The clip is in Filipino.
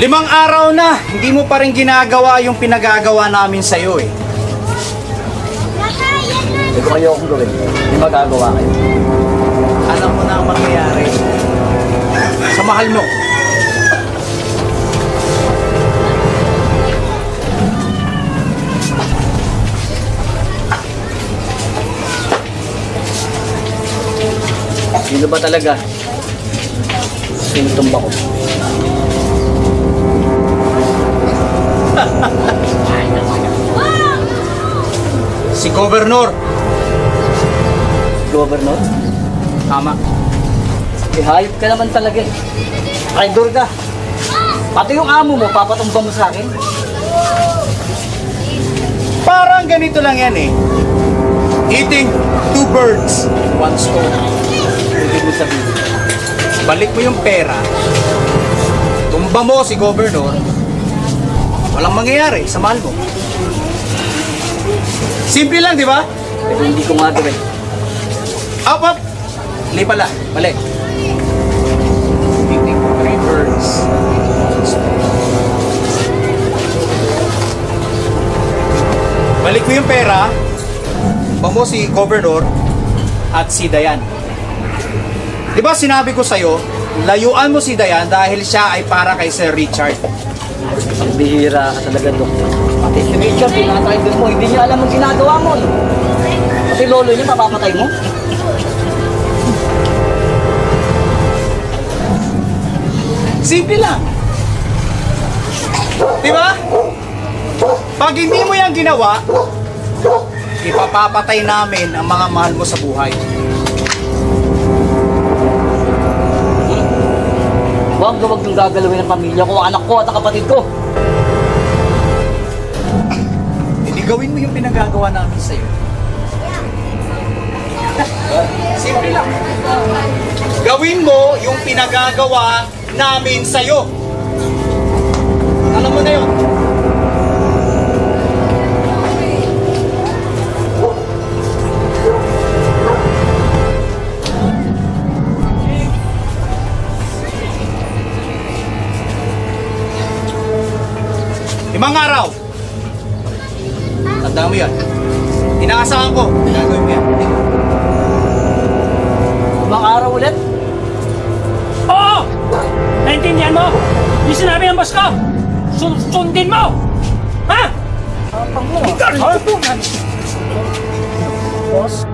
5 araw na, hindi mo pa rin ginagawa yung pinagagawa namin sa'yo eh. Hindi ko kayo akong gawin. Hindi magagawa kayo. Alam mo na ang mangyayari. Sa mahal mo. Sino ba talaga? Sinutumba ko. Si Governor. Governor? Tama. Eh, hayop ka naman talaga eh. Traidor ka. Pati yung amo mo, papatumba mo sa akin. Parang ganito lang yan eh. Eating 2 birds, 1 stone. Hindi mo sabihin. Balik mo yung pera. Tumba mo si Governor. Walang mangyayari sa mahal mo. Simple lang, di ba? Pero hindi ko nga gawin. Up, up! Hindi pala. Balik. Eating 3 birds. Balik mo yung pera. Tumba mo si Governor at si Dayan. Di ba sinabi ko sa'yo, layuan mo si Dayan dahil siya ay para kay Sir Richard. Ang bihira ka talaga, Doktor. Pati si Richard, pinaka-traidor mo, hindi niya alam ang ginagawa mo. Pati lolo niya, mapapatay mo. Simple lang. Di ba? Pag hindi mo yan ginawa, ipapapatay namin ang mga mahal mo sa buhay. Huwag yung gagalawin ng pamilya ko, anak ko at ang kapatid ko. Hindi gawin mo yung pinagagawa namin sa'yo. Simple lang. Gawin mo yung pinagagawa namin sa'yo. Alam mo na yun. Limang araw. Tandaan mo yan. Inaasahan ko. Gagawin mo yan. 5 araw ulit? Oo! Naintindihan mo? Yung sinabi ng boss ko! Sundin mo! Ha? Pang mo. Boss?